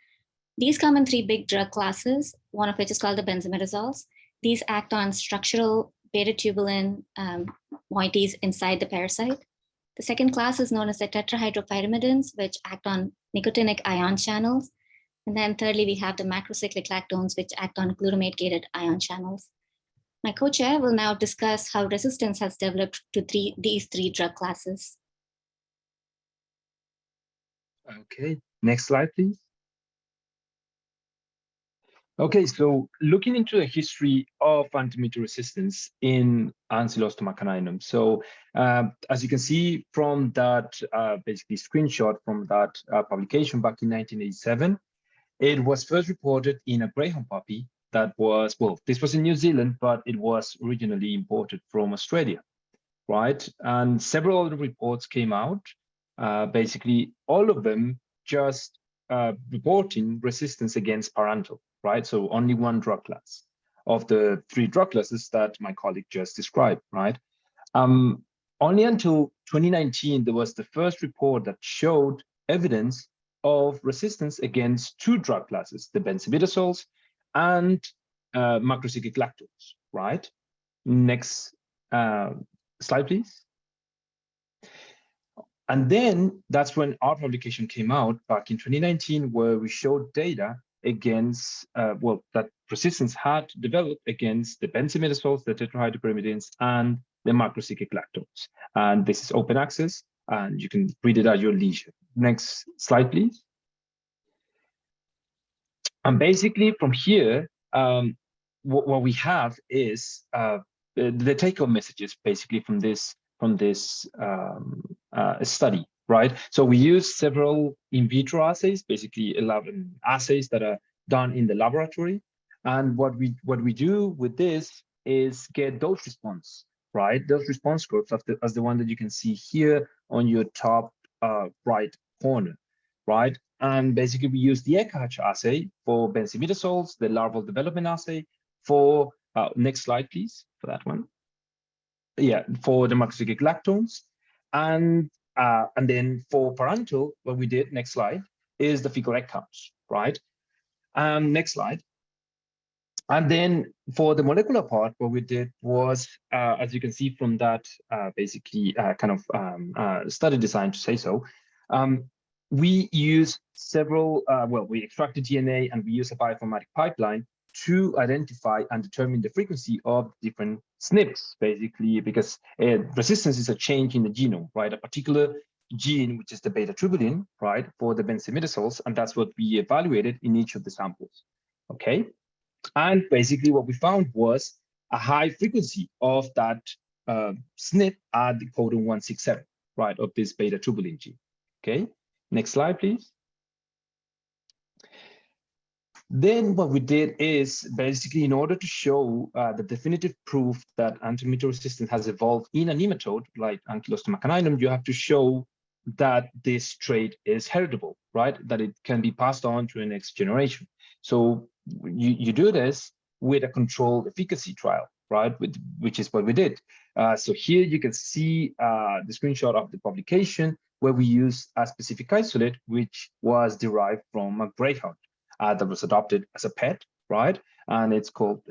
These come in 3 big drug classes, one of which is called the benzimidazoles. These act on structural beta-tubulin moieties inside the parasite. The second class is known as the tetrahydropyrimidines, which act on nicotinic ion channels. And then thirdly, we have the macrocyclic lactones, which act on glutamate-gated ion channels. My co-chair will now discuss how resistance has developed to these 3 drug classes. Okay, next slide, please. Okay, so looking into the history of antimicrobial resistance in Ancylostoma caninum. So as you can see from that basically screenshot from that publication back in 1987, it was first reported in a greyhound puppy that was, well, this was in New Zealand, but it was originally imported from Australia, right? And several other reports came out, basically all of them just reporting resistance against parental, right? So only 1 drug class of the 3 drug classes that my colleague just described, right? Only until 2019, there was the first report that showed evidence of resistance against 2 drug classes, the benzimidazoles and macrocyclic lactones, right? Next slide, please. And then that's when our publication came out back in 2019, where we showed data against, well, that resistance had developed against the benzimidazoles, the tetrahydropyrimidines, and the macrocyclic lactones. And this is open access, and you can read it at your leisure. Next slide, please. And basically from here, what we have is the take-home messages basically from this study, right? So we use several in vitro assays, basically assays that are done in the laboratory. And what we do with this is get dose response, right? Those response curves as the one that you can see here on your top right corner, right? And basically we use the ECHH assay for benzimidazoles, the larval development assay for, next slide, please, for that one. for the macrocyclic lactones. And then for parental, what we did, next slide, is the fecal egg counts, right? Next slide. And then for the molecular part, what we did was, as you can see from that study design to say so, we use several, we extracted DNA and we use a bioinformatic pipeline to identify and determine the frequency of different SNPs, basically, because resistance is a change in the genome, right? A particular gene, which is the beta tubulin, right, for the benzimidazoles, and that's what we evaluated in each of the samples, okay? And basically what we found was a high frequency of that SNP at the codon 167, right, of this beta tubulin gene, okay? Next slide, please. Then what we did is basically, in order to show the definitive proof that antimicrobial resistance has evolved in a nematode like Ankylostomach caninum, you have to show that this trait is heritable, right? That it can be passed on to the next generation. So you do this with a controlled efficacy trial, right? Which is what we did. So here you can see the screenshot of the publication where we use a specific isolate, which was derived from a greyhound that was adopted as a pet, right? And it's called,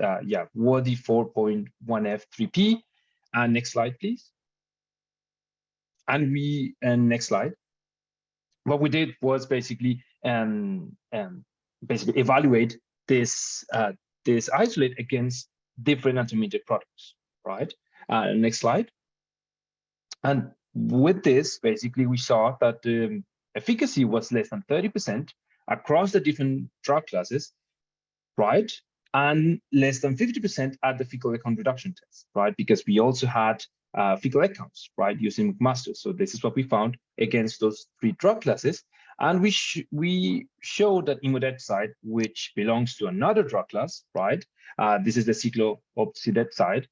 Worthy 4.1F3P. And next slide, please. And next slide. What we did was basically evaluate this this isolate against different intermediate products, right? Next slide. And with this, basically, we saw that the efficacy was less than 30% across the different drug classes, right? And less than 50% at the fecal egg count reduction test, right? Because we also had fecal egg counts, right, using McMaster. So this is what we found against those 3 drug classes. And we showed that imodepside, which belongs to another drug class, right? This is the cyclopsidepside.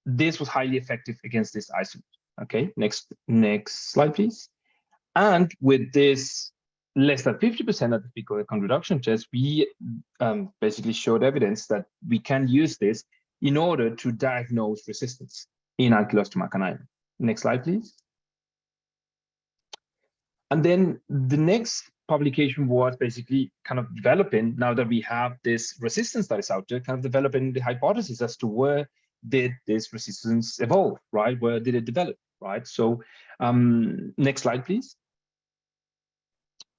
This was highly effective against this isolate. Okay, next slide, please. And with this less than 50% of the fecal egg count reduction test, we basically showed evidence that we can use this in order to diagnose resistance in Ankylostomach caninum. Next slide, please. And then the next publication was basically kind of developing, now that we have this resistance that is out there, kind of developing the hypothesis as to where did this resistance evolve, right? Where did it develop, right? So next slide, please.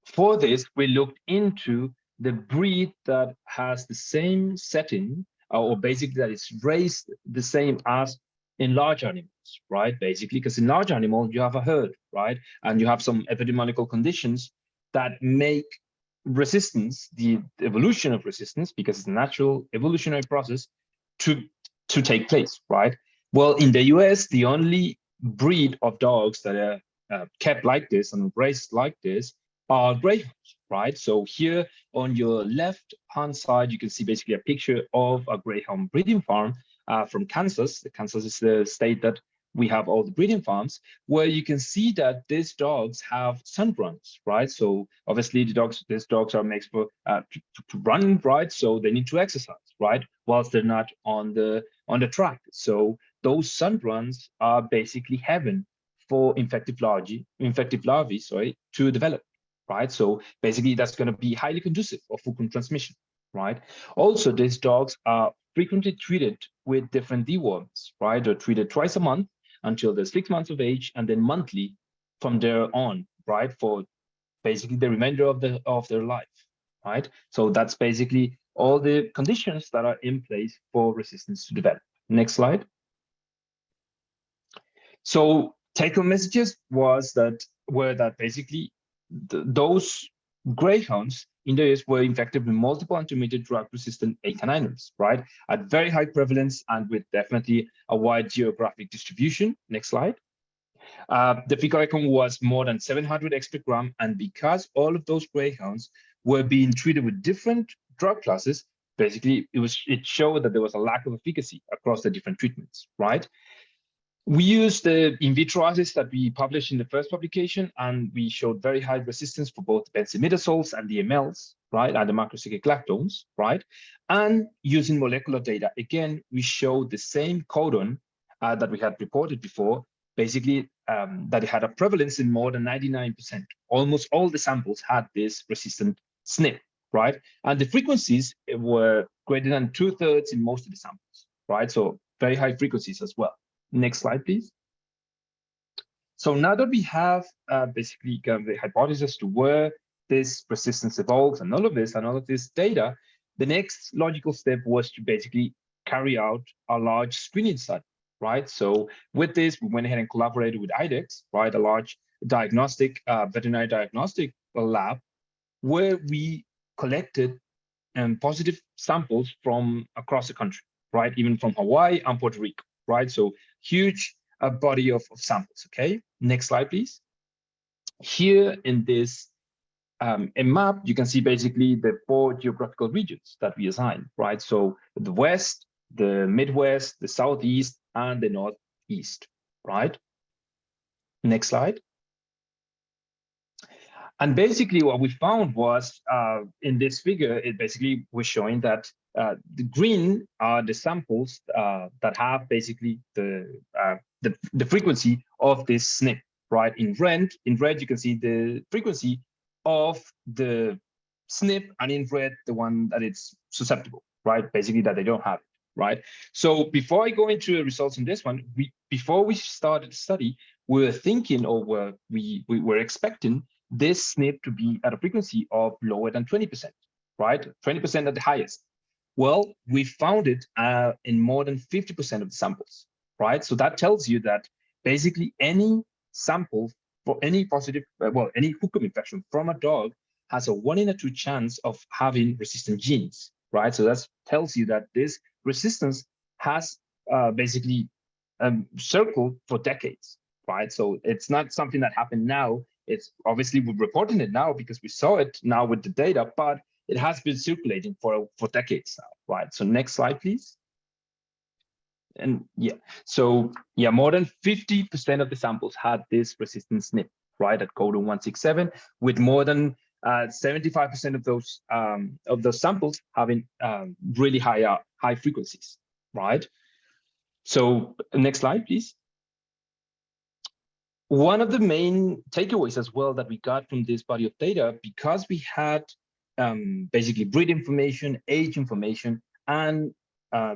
For this, we looked into the breed that has the same setting, or basically that is raised the same as in large animals, right? Basically, because in large animals, you have a herd, right? And you have some epidemiological conditions that make resistance, the evolution of resistance, because it's a natural evolutionary process, to take place, right? Well, in the US, the only breed of dogs that are kept like this and raised like this are greyhounds, right? So here on your left-hand side, you can see basically a picture of a greyhound breeding farm from Kansas. Kansas is the state that we have all the breeding farms, where you can see that these dogs have sunruns, right? So obviously these dogs are made for to run, right? So they need to exercise, right? Whilst they're not on the track. So those sunruns are basically heaven for infective larvae, to develop, right? So basically that's going to be highly conducive of Hookworm transmission, right? Also, these dogs are frequently treated with different dewormers, right? They're treated twice a month until they're 6 months of age, and then monthly from there on, right? For basically the remainder of their life, right? So that's basically all the conditions that are in place for resistance to develop. Next slide. So take-home messages were that basically those greyhounds in the US were infected with multiple intermediate drug-resistant A caninums, right? At very high prevalence and with definitely a wide geographic distribution. Next slide. The fecal egg count was more than 700 x per gram, and because all of those greyhounds were being treated with different drug classes, basically it showed that there was a lack of efficacy across the different treatments, right? We used the in vitro assays that we published in the first publication, and we showed very high resistance for both benzimidazoles and the MLs, right, and the macrocyclic lactones, right? And using molecular data, again, we showed the same codon that we had reported before, basically that it had a prevalence in more than 99%. Almost all the samples had this resistant SNP, right? And the frequencies were greater than 2/3 in most of the samples, right? So very high frequencies as well. Next slide, please. So now that we have basically the hypothesis to where this resistance evolves and all of this data, the next logical step was to basically carry out a large screening study, right? So with this, we went ahead and collaborated with IDEX, right? A large diagnostic, veterinary diagnostic lab, where we collected positive samples from across the country, right? Even from Hawaii and Puerto Rico, right? So huge body of samples, okay? Next slide, please. Here in this map, you can see basically the 4 geographical regions that we assigned, right? So the West, the Midwest, the Southeast, and the Northeast, right? Next slide. And basically what we found was in this figure, it basically was showing that the green are the samples that have basically the frequency of this SNP, right? In red, you can see the frequency of the SNP, and in red, the one that it's susceptible, right? Basically that they don't have it, right? So before I go into the results in this one, before we started the study, we were thinking, or we were expecting this SNP to be at a frequency of lower than 20%, right? 20% at the highest. Well, we found it in more than 50% of the samples, right? So that tells you that basically any sample for any positive, any hookworm infection from a dog has a 1 in 2 chance of having resistant genes, right? So that tells you that this resistance has basically circled for decades, right? So it's not something that happened now. It's obviously we're reporting it now because we saw it now with the data, but it has been circulating for decades now, right? So next slide, please. And yeah, so yeah, more than 50% of the samples had this resistant SNP, right, at codon 167, with more than 75% of those samples having really high frequencies, right? So next slide, please. One of the main takeaways as well that we got from this body of data, because we had basically breed information, age information, and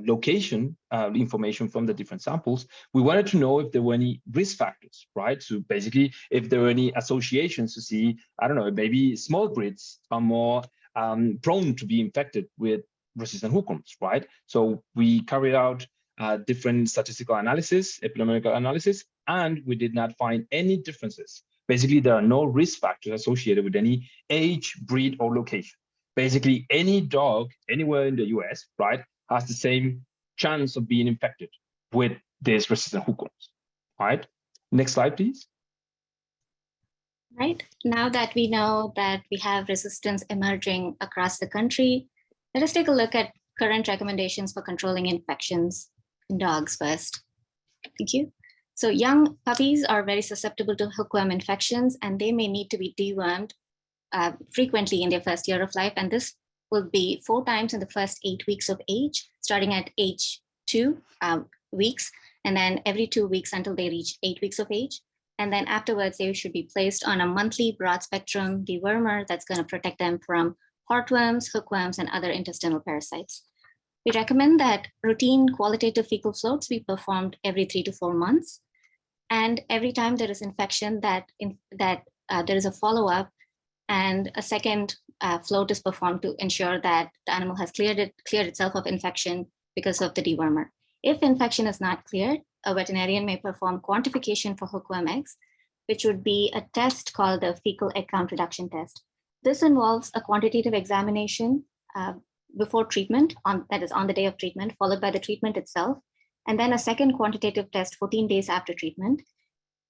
location information from the different samples, we wanted to know if there were any risk factors, right? So basically, if there were any associations to see, I don't know, maybe small breeds are more prone to be infected with resistant hookworms, right? So we carried out different statistical analysis, epidemiological analysis, and we did not find any differences. Basically, there are no risk factors associated with any age, breed, or location. Basically, any dog anywhere in the US, right, has the same chance of being infected with these resistant hookworms, right? Next slide, please. Right, now that we know that we have resistance emerging across the country, let us take a look at current recommendations for controlling infections in dogs first. Thank you. So young puppies are very susceptible to hookworm infections, and they may need to be dewormed frequently in their first year of life. And this will be 4 times in the first 8 weeks of age, starting at age 2 weeks, and then every 2 weeks until they reach 8 weeks of age. And then afterwards, they should be placed on a monthly broad spectrum dewormer that's going to protect them from heartworms, hookworms, and other intestinal parasites. We recommend that routine qualitative fecal floats be performed every 3 to 4 months. And every time there is infection, that there is a follow-up and a second float is performed to ensure that the animal has cleared itself of infection because of the dewormer. If infection is not cleared, a veterinarian may perform quantification for hookworm eggs, which would be a test called the fecal egg count reduction test. This involves a quantitative examination before treatment, that is on the day of treatment, followed by the treatment itself, and then a second quantitative test 14 days after treatment.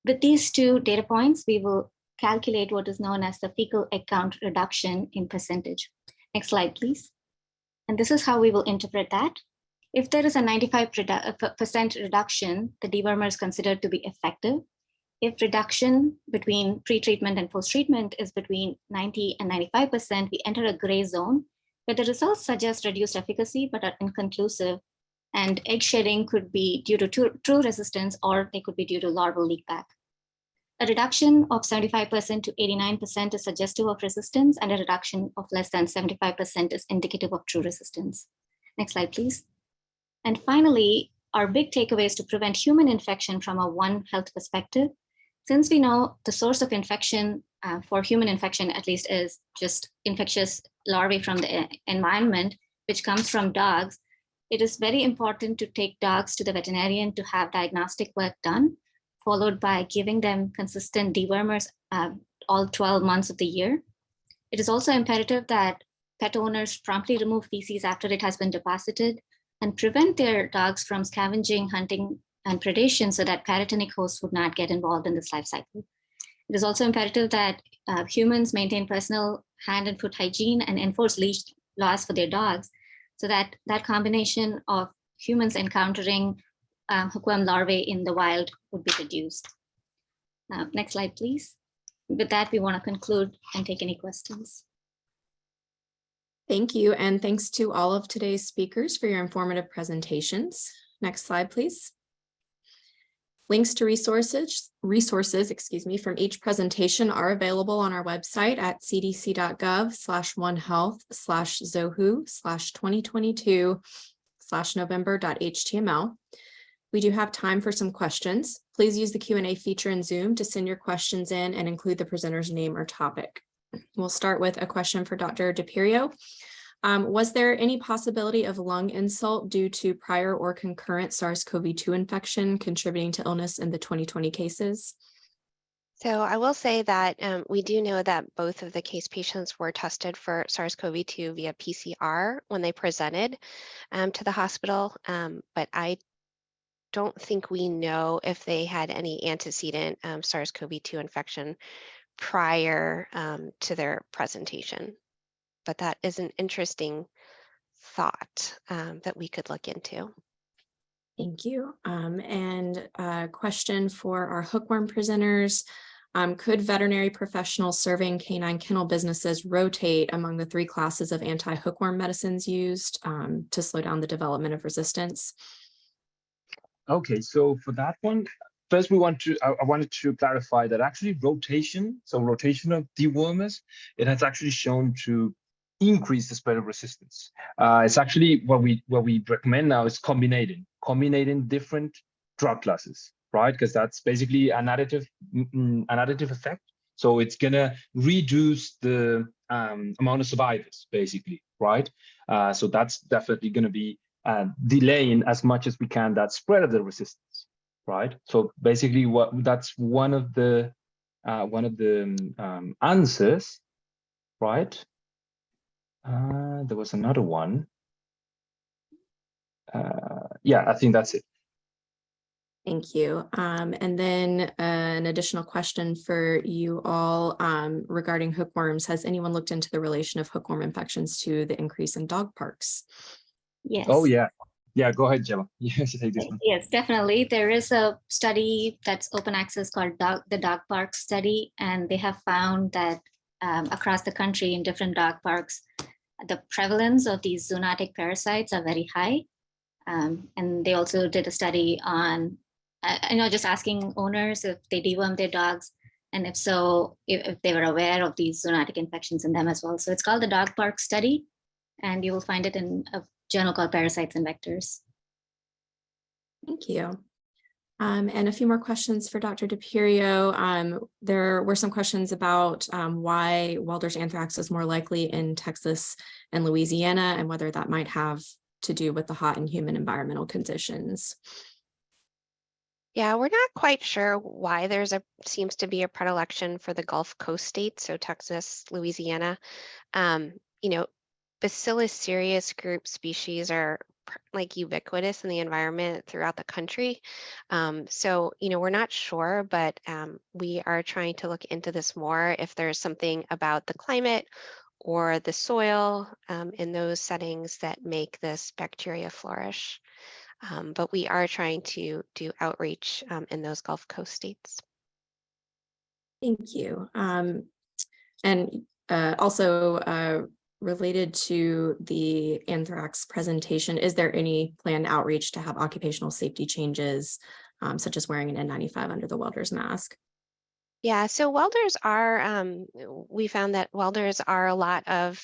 With these 2 data points, we will calculate what is known as the fecal egg count reduction in percentage. Next slide, please. And this is how we will interpret that. If there is a 95% reduction, the dewormer is considered to be effective. If reduction between pre-treatment and post-treatment is between 90 and 95%, we enter a gray zone where the results suggest reduced efficacy but are inconclusive And egg shedding could be due to true resistance, or they could be due to larval leakback. A reduction of 75% to 89% is suggestive of resistance, and a reduction of less than 75% is indicative of true resistance. Next slide, please. And finally, our big takeaway is to prevent human infection from a One Health perspective. Since we know the source of infection for human infection, at least, is just infectious larvae from the environment, which comes from dogs, it is very important to take dogs to the veterinarian to have diagnostic work done, followed by giving them consistent dewormers all 12 months of the year. It is also imperative that pet owners promptly remove feces after it has been deposited and prevent their dogs from scavenging, hunting, and predation so that paratenic hosts would not get involved in this life cycle. It is also imperative that humans maintain personal hand and foot hygiene and enforce leash laws for their dogs, so that that combination of humans encountering hookworm larvae in the wild would be reduced. Next slide, please. With that, we want to conclude and take any questions. Thank you, and thanks to all of today's speakers for your informative presentations. Next slide, please. Links to resources, from each presentation are available on our website at cdc.gov/onehealth/2022/november.html. We do have time for some questions. Please use the Q&A feature in Zoom to send your questions in and include the presenter's name or topic. We'll start with a question for Dr. DiPiero. Was there any possibility of lung insult due to prior or concurrent SARS-CoV-2 infection contributing to illness in the 2020 cases? So I will say that we do know that both of the case patients were tested for SARS-CoV-2 via PCR when they presented to the hospital, but I don't think we know if they had any antecedent SARS-CoV-2 infection prior to their presentation. But that is an interesting thought that we could look into. Thank you. And a question for our hookworm presenters. Could veterinary professionals serving canine kennel businesses rotate among the 3 classes of anti-hookworm medicines used to slow down the development of resistance? Okay, so for that one, first I wanted to clarify that actually rotation of dewormers, it has actually shown to increase the spread of resistance. It's actually what we recommend now is combining different drug classes, right? Because that's basically an additive effect. So it's gonna reduce the amount of survivors, basically, right? So that's definitely gonna be delaying as much as we can that spread of the resistance, right? So basically, that's one of the answers, right? There was another one. Yeah, I think that's it. Thank you. And then an additional question for you all regarding hookworms. Has anyone looked into the relation of hookworm infections to the increase in dog parks? Yes. Oh, yeah. Yeah, go ahead, Gemma. You should take this one. Yes, definitely. There is a study that's open access called the Dog Park Study, and they have found that across the country in different dog parks, the prevalence of these zoonotic parasites are very high. And they also did a study on, just asking owners if they deworm their dogs, and if so, if they were aware of these zoonotic infections in them as well. So it's called the Dog Park Study, and you will find it in a journal called Parasites and Vectors. Thank you. And a few more questions for Dr. DiPiero. There were some questions about why Welder's anthrax is more likely in Texas and Louisiana, and whether that might have to do with the hot and humid environmental conditions. Yeah, we're not quite sure why seems to be a predilection for the Gulf Coast states, so Texas, Louisiana. Bacillus cereus group species are like ubiquitous in the environment throughout the country. So, we're not sure, but we are trying to look into this more if there's something about the climate or the soil in those settings that make this bacteria flourish. But we are trying to do outreach in those Gulf Coast states. Thank you. And also Related to the anthrax presentation, is there any planned outreach to have occupational safety changes, such as wearing an N95 under the welder's mask? Yeah, so welders are, we found that welders are a lot of,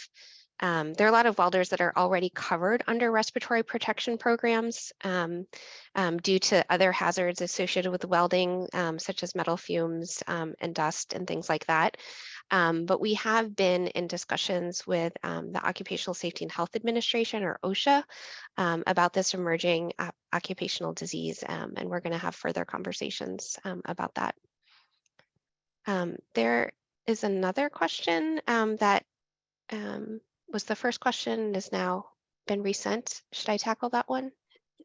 there are a lot of welders that are already covered under respiratory protection programs due to other hazards associated with welding, such as metal fumes and dust and things like that. But we have been in discussions with the Occupational Safety and Health Administration, or OSHA, about this emerging occupational disease, and we're going to have further conversations about that. There is another question that was the first question and has now been resent. Should I tackle that one?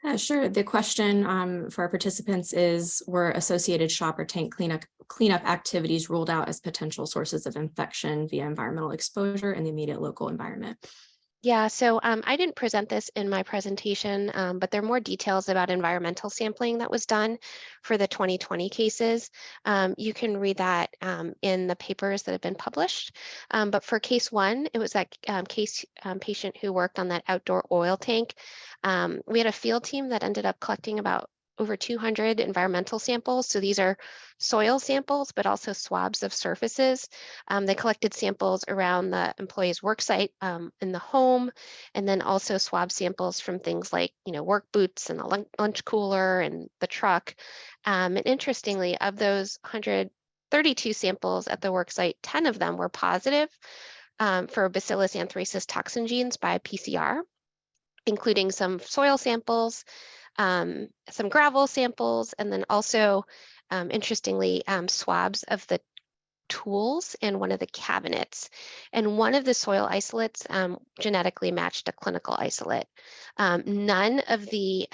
Yeah, sure. The question for our participants is, were associated shop or tank cleanup activities ruled out as potential sources of infection via environmental exposure in the immediate local environment? Yeah, so I didn't present this in my presentation, but there are more details about environmental sampling that was done for the 2020 cases. You can read that in the papers that have been published. But for case one, it was that patient who worked on that outdoor oil tank. We had a field team that ended up collecting about over 200 environmental samples. So these are soil samples, but also swabs of surfaces. They collected samples around the employee's work site, in the home, and then also swab samples from things like, work boots and the lunch cooler and the truck. And interestingly, of those 132 samples at the work site, 10 of them were positive for Bacillus anthracis toxin genes by PCR, including some soil samples, some gravel samples, and then also, interestingly, swabs of the tools in one of the cabinets. And one of the soil isolates genetically matched a clinical isolate. None of the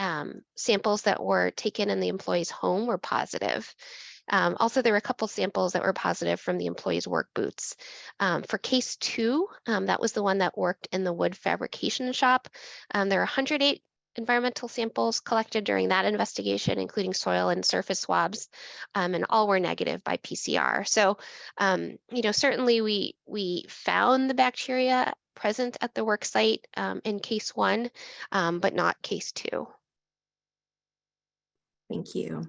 samples that were taken in the employee's home were positive. Also, there were a couple samples that were positive from the employee's work boots. For case two, that was the one that worked in the wood fabrication shop. There are 108 environmental samples collected during that investigation, including soil and surface swabs, and all were negative by PCR. So, certainly we found the bacteria present at the work site in case one, but not case two. Thank you.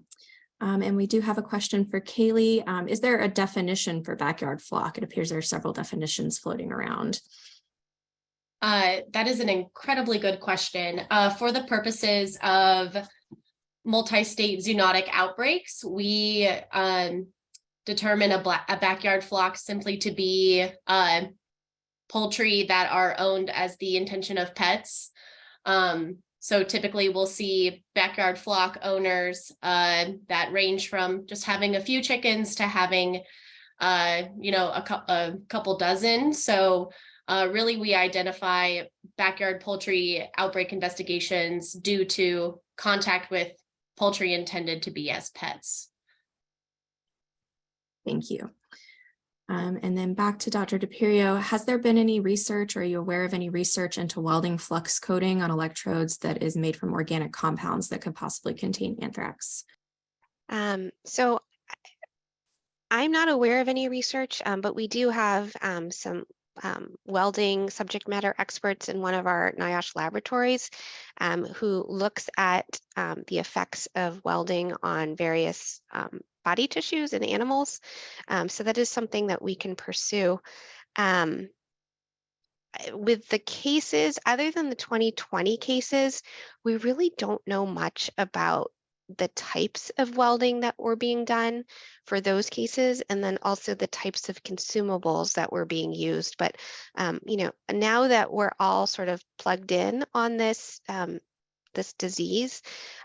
And we do have a question for Kaylee. Is there a definition for backyard flock? It appears there are several definitions floating around. That is an incredibly good question. For the purposes of multi-state zoonotic outbreaks, we determine a backyard flock simply to be poultry that are owned as the intention of pets. So typically we'll see backyard flock owners that range from just having a few chickens to having, a couple dozen. So really, we identify backyard poultry outbreak investigations due to contact with poultry intended to be as pets. Thank you. And then back to Dr. DiPiero, has there been any research, or are you aware of any research into welding flux coating on electrodes that is made from organic compounds that could possibly contain anthrax? So I'm not aware of any research, but we do have some welding subject matter experts in one of our NIOSH laboratories who looks at the effects of welding on various body tissues in animals. So that is something that we can pursue. With the cases, other than the 2020 cases, we really don't know much about the types of welding that were being done for those cases, and then also the types of consumables that were being used. But, now that we're all sort of plugged in on this, this disease,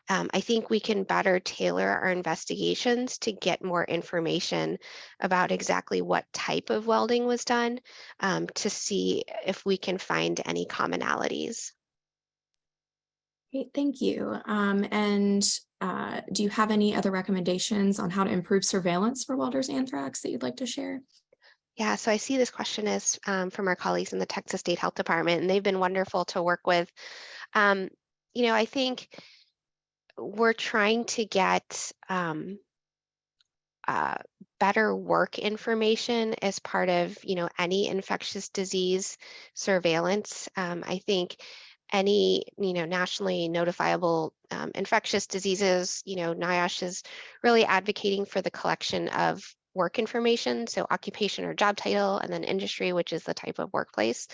I think we can better tailor our investigations to get more information about exactly what type of welding was done, to see if we can find any commonalities. Great, thank you. Do you have any other recommendations on how to improve surveillance for welders anthrax that you'd like to share? Yeah, so I see this question is from our colleagues in the Texas State Health Department, and they've been wonderful to work with. I think we're trying to get better work information as part of, any infectious disease surveillance. I think any, nationally notifiable infectious diseases, NIOSH is really advocating for the collection of work information, so occupation or job title, and then industry, which is the type of workplace,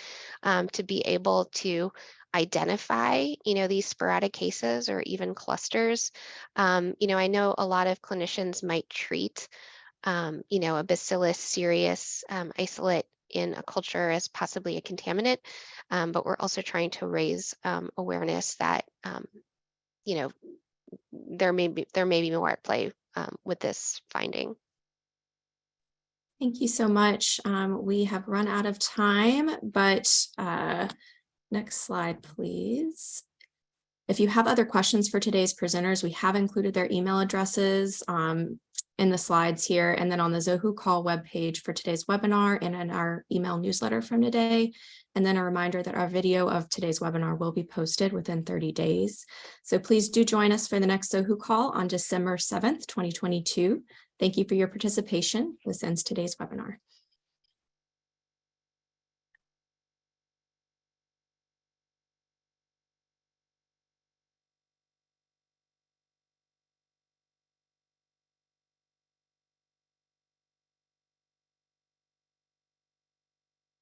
to be able to identify, these sporadic cases or even clusters. I know a lot of clinicians might treat, a Bacillus cereus isolate in a culture as possibly a contaminant, but we're also trying to raise awareness that, there may be more at play with this finding. Thank you so much. We have run out of time, but next slide, please. If you have other questions for today's presenters, we have included their email addresses in the slides here, and then on the ZOHU call webpage for today's webinar and in our email newsletter from today. And then a reminder that our video of today's webinar will be posted within 30 days. So please do join us for the next ZOHU call on December 7th, 2022. Thank you for your participation. This ends today's webinar.